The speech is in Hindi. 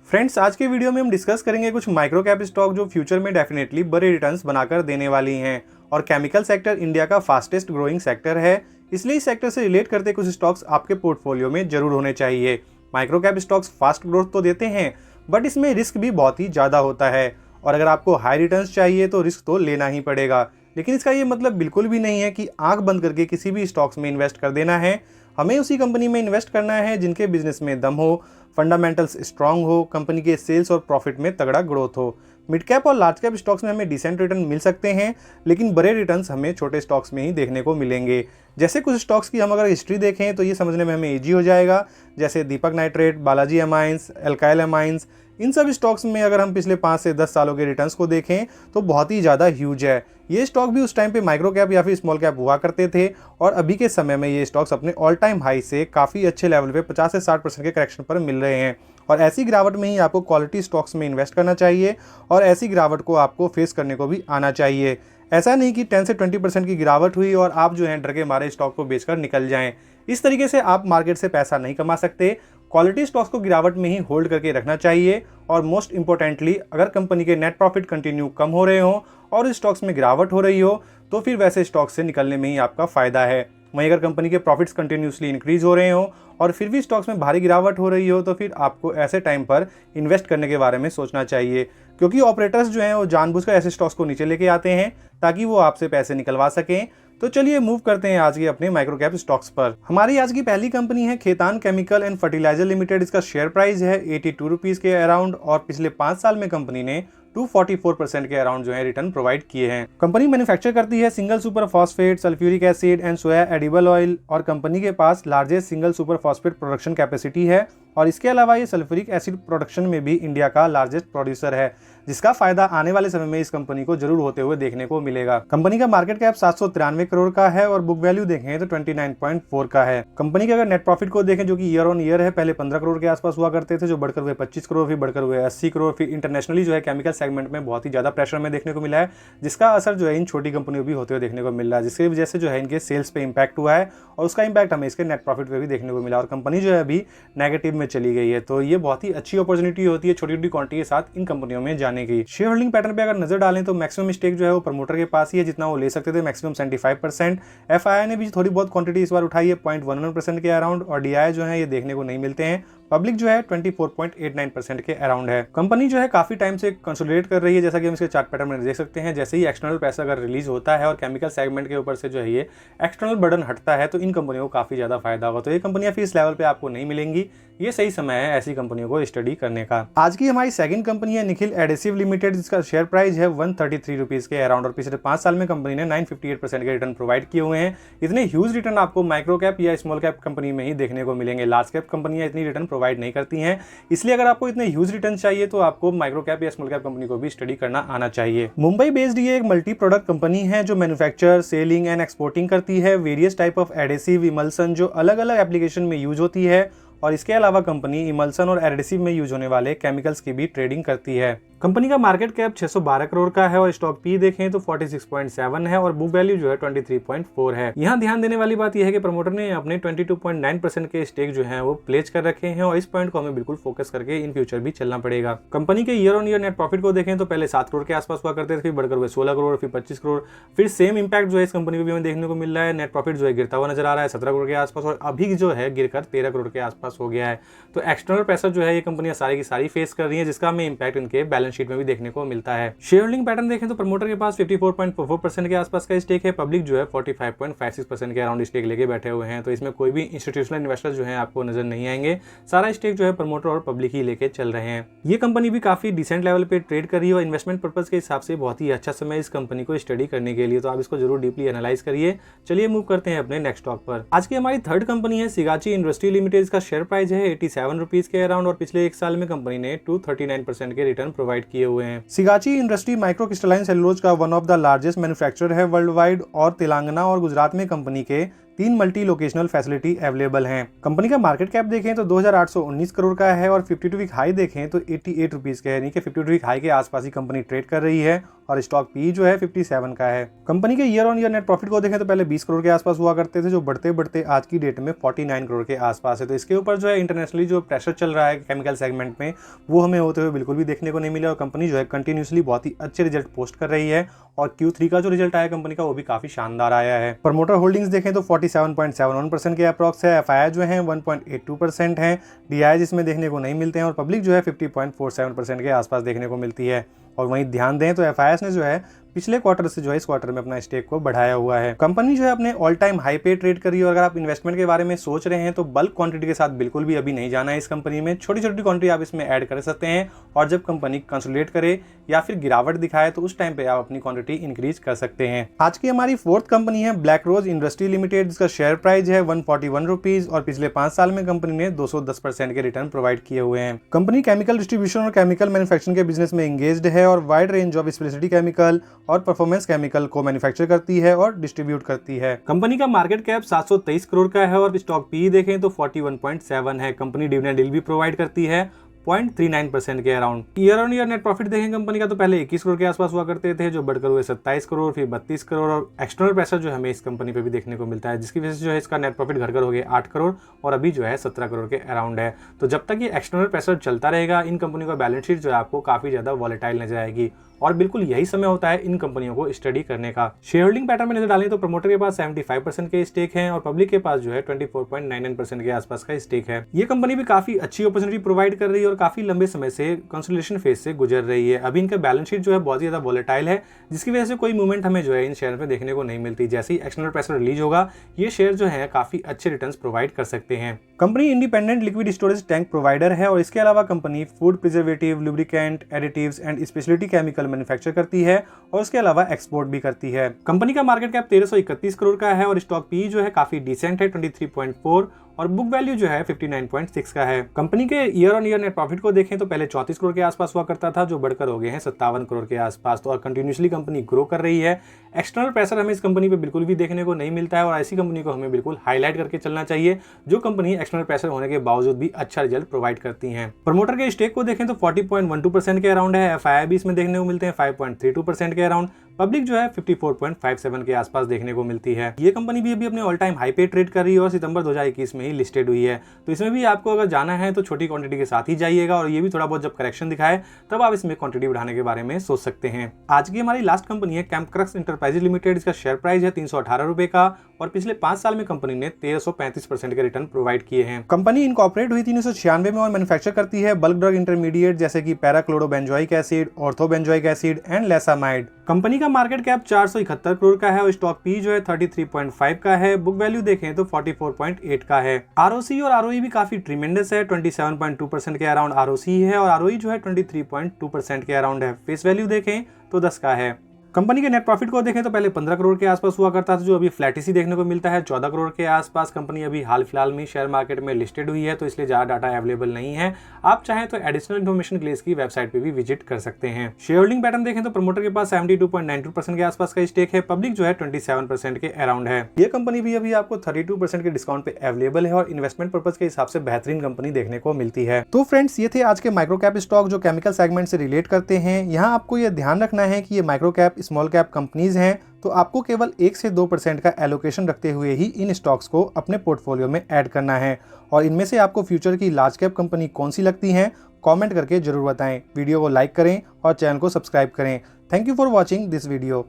फ्रेंड्स, आज के वीडियो में हम डिस्कस करेंगे कुछ माइक्रो कैप स्टॉक जो फ्यूचर में डेफिनेटली बड़े रिटर्न्स बनाकर देने वाली हैं। और केमिकल सेक्टर इंडिया का फास्टेस्ट ग्रोइंग सेक्टर है, इसलिए इस सेक्टर से रिलेट करते कुछ स्टॉक्स आपके पोर्टफोलियो में जरूर होने चाहिए। Micro cap stocks fast growth तो देते हैं, बट इसमें रिस्क भी बहुत ही ज़्यादा होता है। और अगर आपको हाई रिटर्न्स चाहिए तो रिस्क तो लेना ही पड़ेगा। लेकिन इसका ये मतलब बिल्कुल भी नहीं है कि आंख बंद करके किसी भी स्टॉक्स में इन्वेस्ट कर देना है। हमें उसी कंपनी में इन्वेस्ट करना है जिनके बिजनेस में दम हो, फंडामेंटल्स स्ट्रांग हो, कंपनी के सेल्स और प्रॉफिट में तगड़ा ग्रोथ हो। मिड कैप और लार्ज कैप स्टॉक्स में हमें डिसेंट रिटर्न मिल सकते हैं, लेकिन बड़े रिटर्न्स हमें छोटे स्टॉक्स में ही देखने को मिलेंगे। जैसे कुछ स्टॉक्स की हम अगर हिस्ट्री देखें तो ये समझने में हमें ईजी हो जाएगा। जैसे Deepak nitrate, Balaji amines, alkyl amines, इन सब स्टॉक्स में अगर हम पिछले 5 से 10 सालों के रिटर्न्स को देखें तो बहुत ही ज़्यादा ह्यूज है। ये स्टॉक भी उस टाइम पे माइक्रो कैप या फिर स्मॉल कैप हुआ करते थे, और अभी के समय में ये स्टॉक्स अपने ऑल टाइम हाई से काफ़ी अच्छे लेवल पे 50 से 60% के करेक्शन पर मिल रहे हैं। और ऐसी गिरावट में ही आपको क्वालिटी स्टॉक्स में इन्वेस्ट करना चाहिए, और ऐसी गिरावट को आपको फेस करने को भी आना चाहिए। ऐसा नहीं कि 10 से 20% की गिरावट हुई और आप जो है डर के मारे स्टॉक को बेचकर निकल जाएं। इस तरीके से आप मार्केट से पैसा नहीं कमा सकते। क्वालिटी स्टॉक्स को गिरावट में ही होल्ड करके रखना चाहिए। और मोस्ट इंपॉर्टेंटली, अगर कंपनी के नेट प्रॉफिट कंटिन्यू कम हो रहे हो और स्टॉक्स में गिरावट हो रही हो तो फिर वैसे स्टॉक्स से निकलने में ही आपका फायदा है। वहीं अगर कंपनी के प्रॉफिट्स कंटिन्यूसली इंक्रीज हो रहे हो और फिर भी स्टॉक्स में भारी गिरावट हो रही हो तो फिर आपको ऐसे टाइम पर इन्वेस्ट करने के बारे में सोचना चाहिए, क्योंकि ऑपरेटर्स जो हैं वो जानबूझकर ऐसे स्टॉक्स को नीचे लेके आते हैं ताकि वो आपसे पैसे निकलवा सकें। तो चलिए मूव करते हैं आज के अपने माइक्रो कैप स्टॉक्स पर। हमारी आज की पहली कंपनी है Khaitan chemical and fertiliser limited. इसका शेयर प्राइस है 82 रुपीज़ के अराउंड, और पिछले 5 साल में कंपनी ने 244% के अराउंड जो है रिटर्न प्रोवाइड किए हैं। कंपनी मैन्युफैक्चर करती है single super phosphate, sulphuric acid and soya edible oil, और कंपनी के पास largest single super phosphate production capacity है। और इसके अलावा ये सल्फ्यूरिक एसिड प्रोडक्शन में भी इंडिया का लार्जेस्ट प्रोड्यूसर है, जिसका फायदा आने वाले समय में इस कंपनी को जरूर होते हुए देखने को मिलेगा। कंपनी का मार्केट कैप 793 करोड़ का है और बुक वैल्यू देखें तो 29.4 का है। कंपनी के अगर नेट प्रॉफिट को देखें जो कि ईयर ऑन ईयर है, पहले 15 करोड़ के आसपास हुआ करते थे, जो बढ़कर हुए 25 करोड़, फिर बढ़कर हुए 80 करोड़। फिर इंटरनेशनली जो है केमिकल सेगमेंट में बहुत ही ज्यादा प्रेशर में देखने को मिला है, जिसका असर जो है इन छोटी कंपनियों भी होते हुए देखने को मिल रहा है, जिसकी वजह से जो है इनके सेल्स पे इंपैक्ट हुआ है और उसका इंपैक्ट हमें इसके नेट प्रॉफिट पे भी देखने को मिला और कंपनी जो है अभी नेगेटिव में चली गई है। तो ये बहुत ही अच्छी अपॉर्चुनिटी होती है छोटी छोटी क्वांटिटी के साथ इन कंपनियों में जाने की। शेयर होल्डिंग पैटर्न पे अगर नजर डालें तो मैक्सिमम स्टेक जो है वो प्रमोटर के पास ही है, जितना वो ले सकते थे, मैक्सिमम 75%। एफआईआई ने भी थोड़ी बहुत क्वांटिटी इस बार उठाई है 0.11% के अराउंड, और डीआई जो है ये देखने को नहीं मिलते हैं। पब्लिक जो है 24.89% के अराउंड है। कंपनी जो है काफी टाइम से कंसोलिडेट कर रही है, जैसा कि हम इसके चार्ट पैटर्न में देख सकते हैं। जैसे ही एक्सटर्नल पैसा अगर रिलीज होता है और केमिकल सेगमेंट के ऊपर से जो है ये एक्सटर्नल बर्डन हटता है तो इन कंपनियों को काफी ज्यादा फायदा होगा। तो ये कंपनियां फिर इस लेवल पे आपको नहीं मिलेंगी। ये सही समय है ऐसी कंपनियों को स्टडी करने का। आज की हमारी सेकंड कंपनी है निखिल एडेसिव लिमिटेड, जिसका शेयर प्राइस है 133 रुपीज के अराउंड, और पिछले 5 साल में कंपनी ने 958% के रिटर्न प्रोवाइड किए हुए हैं। इतने ह्यूज रिटर्न आपको माइक्रो कैप या स्मॉल कैप कंपनी में ही देखने को मिलेंगे। लार्ज कैप कंपनियां इतनी रिटर्न प्रोवाइड नहीं करती हैं, इसलिए अगर आपको इतने ह्यूज रिटर्न चाहिए तो आपको माइक्रो कैप या स्मॉल कैप कंपनी को भी स्टडी करना आना चाहिए। मुंबई बेस्ड ये एक मल्टी प्रोडक्ट कंपनी है जो मैन्युफैक्चर, सेलिंग एंड एक्सपोर्टिंग करती है various type of adhesive emulsion जो अलग अलग एप्लीकेशन में यूज होती है। और इसके अलावा कंपनी इमल्सन और एडेसिव में यूज होने वाले केमिकल्स की भी ट्रेडिंग करती है। कंपनी का मार्केट कैप 612 करोड़ का है और स्टॉक पी देखें तो 46.7 है और बुक वैल्यू जो है 23.4 है। यहाँ ध्यान देने वाली बात यह है कि प्रमोटर ने अपने 22.9% के स्टेक जो है वो प्लेज कर रखे हैं, और इस पॉइंट को हमें बिल्कुल फोकस करके इन फ्यूचर भी चलना पड़ेगा। कंपनी के year on year net profit को देखें तो पहले 7 करोड़ के आसपास हुआ करते थे, फिर बढ़कर हुए 16 करोड़, फिर 25 करोड़, फिर सेम इंपैक्ट जो है इस कंपनी को भी हमें देखने को मिल रहा है। नेट प्रॉफिट जो है गिरता हुआ नजर आ रहा है 17 करोड़ के आसपास, और अभी जो है गिरकर 13 करोड़ के आसपास हो गया है। तो एक्सटर्नल प्रेशर जो है ये कंपनियां सारी की सारी फेस कर रही है, जिसका हमें इंपैक्ट इनके बैलेंस शीट में भी देखने को मिलता है। शेयर होल्डिंग पैटर्न देखें तो प्रमोटर के पास 54.44% के आसपास का स्टेक है। पब्लिक जो है 45.56% के अराउंड स्टेक लेके बैठे हुए हैं। तो इसमें कोई भी इंस्टीट्यूशनल इन्वेस्टर जो है आपको नजर नहीं आएंगे, सारा स्टेक जो है प्रमोटर और पब्लिक ही लेके चल रहे हैं। ये कंपनी भी काफी डिसेंट लेवल पे ट्रेड कर रही है और इन्वेस्टमेंट पर्पज के हिसाब से बहुत ही अच्छा समय इस कंपनी को स्टडी करने के लिए, तो आप इसको जरूर डीपली एनालाइज करिए। चलिए मूव करते हैं अपने नेक्स्ट स्टॉक पर। आज की हमारी थर्ड कंपनी है सिगाची इंडस्ट्री लिमिटेड। इसका शेयर प्राइस है 87 रुपीज के अराउंड, और पिछले 1 साल में कंपनी ने 239% के रिटर्न प्रोवाइड किए हुए हैं। Sigachi industry micro crystalline cellulose का one of the largest manufacturer है वर्ल्ड वाइड, और तेलंगाना और गुजरात में कंपनी के 3 मल्टी लोकेशनल फैसिलिटी अवेलेबल हैं। कंपनी का मार्केट कैप देखें तो 2819 करोड़ का है और 52 वीक हाई देखें तो 88 रुपीज का है, यानी कि 52 वीक हाई के आसपास ही कंपनी ट्रेड कर रही है और स्टॉक पी जो है 57 का है। कंपनी के year on year net profit को देखें तो पहले 20 करोड़ के आसपास हुआ करते थे, जो बढ़ते बढ़ते आज की डेट में 49 करोड़ के आसपास है। तो इसके ऊपर जो है इंटरनेशनली जो प्रेशर चल रहा है केमिकल सेगमेंट में, वो हमें होते हुए बिल्कुल भी देखने को नहीं मिला और कंपनी जो है कंटिन्यूसली बहुत ही अच्छे रिजल्ट पोस्ट कर रही है और Q3 का जो रिजल्ट आया कंपनी का वो भी काफी शानदार आया है। प्रमोटर होल्डिंग्स देखें तो 47.71% के अप्रॉक्स है, एफआईआई जो है 1.82% है, डीआई जिसमें देखने को नहीं मिलते हैं और पब्लिक जो है 50.47% के आसपास देखने को मिलती है। और वहीं ध्यान दें तो एफआईआई ने जो है पिछले क्वार्टर से जो है इस क्वार्टर में अपना स्टेक को बढ़ाया हुआ है। कंपनी जो है अपने ऑल टाइम हाई पे ट्रेड कर रही है और अगर आप इन्वेस्टमेंट के बारे में सोच रहे हैं तो बल्क क्वांटिटी के साथ बिल्कुल भी अभी नहीं जाना है। इस कंपनी में छोटी छोटी क्वांटिटी आप इसमें ऐड कर सकते हैं और जब कंपनी कंसोलिडेट करे या फिर गिरावट दिखाए तो उस टाइम पे आप अपनी क्वांटिटी इंक्रीज कर सकते हैं। आज की हमारी फोर्थ कंपनी है ब्लैक रोज इंडस्ट्री लिमिटेड, जिसका शेयर प्राइस है 141 रुपीज और पिछले 5 साल में कंपनी ने 210% के रिटर्न प्रोवाइड किए हुए हैं। कंपनी केमिकल डिस्ट्रीब्यूशन और केमिकल मैन्युफैक्चरिंग के बिजनेस में एंगेज्ड है और wide range of speciality chemical और परफॉर्मेंस केमिकल को मैन्युफैक्चर करती है और डिस्ट्रीब्यूट करती है। कंपनी का मार्केट कैप 723 करोड़ का है और स्टॉक पी देखें तो 41.7 है। कंपनी डिविडेंड यील्ड भी प्रोवाइड करती है 0.39% के around. Year on year net profit देखें कंपनी का तो पहले 21 करोड़ के आसपास हुआ करते थे, जो बढ़कर हुए 27 करोड़, फिर 32 करोड़ और एक्सटर्नल प्रेशर जो हमें इस कंपनी पे भी देखने को मिलता है, जिसकी वजह से जो है इसका नेट प्रॉफिट घटकर हो गया 8 करोड़ और अभी जो है 17 करोड़ के अराउंड है। तो जब तक ये एक्सटर्नल प्रेशर चलता रहेगा इन कंपनियों का बैलेंस शीट जो है आपको काफी ज्यादा वॉलेटाइल नजर आएगी और बिल्कुल यही समय होता है इन कंपनियों को स्टडी करने का। शेयर होल्डिंग पैटर्न में नजर डालें तो प्रमोटर के पास 75% के स्टेक हैं और पब्लिक के पास जो है 24.99% के आसपास का स्टेक है। ये कंपनी भी काफी अच्छी अपॉर्चुनिटी प्रोवाइड कर रही है और काफी लंबे समय से कंसोलिडेशन फेज से गुजर रही है। अभी इनका बैलेंस शीट जो है बहुत ही ज्यादा वॉलेटाइल है, जिसकी वजह से कोई मूवमेंट हमें जो है इन शेयर में देखने को नहीं मिलती। जैसे ही एक्सटर्नल प्रेशर रिलीज होगा ये शेयर जो है काफी अच्छे रिटर्न्स प्रोवाइड कर सकते हैं। Company independent liquid storage tank provider है और इसके अलावा company food preservative, lubricant, additives and speciality chemical manufacture करती है और उसके अलावा एक्सपोर्ट भी करती है। कंपनी का मार्केट कैप 1331 करोड़ का है और स्टॉक पी जो है काफी डिसेंट है 23.4 और बुक वैल्यू जो है 59.6 का है। कंपनी के year on year net profit को देखें तो पहले 34 करोड़ के आसपास हुआ करता था, जो बढ़कर हो गए हैं 57 करोड़ के आसपास। तो और कंटिन्यूसली कंपनी ग्रो कर रही है। एक्सटर्नल प्रेशर हमें इस कंपनी पे बिल्कुल भी देखने को नहीं मिलता है और ऐसी कंपनी को हमें बिल्कुल हाईलाइट करके चलना चाहिए जो कंपनी एक्सटर्नल प्रेशर होने के बावजूद भी अच्छा रिजल्ट प्रोवाइड करती है। प्रमोटर के स्टेक को देखें तो 40.12% के अराउंड है, एफआईआई भी इसमें देखने को मिलते हैं 5.32% के अराउंड, पब्लिक जो है 54.57 के आसपास देखने को मिलती है। ये कंपनी भी अभी अपने ऑल टाइम हाई पे ट्रेड कर रही है और सितंबर 2021 में ही लिस्टेड हुई है। तो इसमें भी आपको अगर जाना है तो छोटी क्वांटिटी के साथ ही जाइएगा और ये भी थोड़ा बहुत जब करेक्शन दिखाए तब आप इसमें क्वांटिटी बढ़ाने के बारे में सोच सकते हैं। आज की हमारी लास्ट कंपनी है कैमक्रक्स इंटरप्राइजेज लिमिटेड। इसका शेयर प्राइस है 318 रुपए का और पिछले 5 साल में कंपनी ने 1335% के रिटर्न प्रोवाइड किए हैं। कंपनी इनकॉर्पोरेट हुई 1996 में और मैन्युफैक्चर करती है बल्क ड्रग इंटरमीडिएट जैसे कि पैराक्लोरोबेंजोइक एसिड, ऑर्थोबेंजोइक एसिड एंड लेसामाइड। कंपनी का मार्केट कैप 471 करोड़ का है और स्टॉक पी जो है 33.5 का है। बुक वैल्यू देखें तो 44.8 का है। आरओसी और आरओई भी काफी ट्रिमेंडस है, 27.2% के अराउंड आरओसी है और आरओई जो है 23.2% के अराउंड है। फेस वैल्यू देखें तो 10 का है। कंपनी के नेट प्रॉफिट को देखें तो पहले 15 करोड़ के आसपास हुआ करता था, जो अभी फ्लैट ही देखने को मिलता है 14 करोड़ के आसपास। कंपनी अभी हाल फिलहाल में शेयर मार्केट में लिस्टेड हुई है तो इसलिए ज्यादा डाटा अवेलेबल नहीं है। आप चाहें तो एडिशनल इन्फॉर्मेशन के लिए इसकी वेबसाइट पे भी विजिट कर सकते हैं। शेयर होल्डिंग पैटर्न देखें तो प्रमोटर के पास 72.92% के आसपास का स्टेक है, पब्लिक जो है 27% के अराउंड है। ये कंपनी भी अभी आपको 32% के डिस्काउंट पे अवेलेबल है और इन्वेस्टमेंट पर्पज के हिसाब से बेहतरीन कंपनी देखने को मिलती है। तो फ्रेंड्स ये थे आज के माइक्रो कैप स्टॉक जो केमिकल सेगमेंट से रिलेट करते हैं। यहाँ आपको ये ध्यान रखना है कि ये micro cap, small cap companies हैं तो आपको केवल 1 से 2% का एलोकेशन रखते हुए ही इन स्टॉक्स को अपने पोर्टफोलियो में ऐड करना है और इनमें से आपको फ्यूचर की लार्ज कैप कंपनी कौन सी लगती हैं कमेंट करके जरूर बताएं। वीडियो को लाइक करें और चैनल को सब्सक्राइब करें। Thank you for watching this video.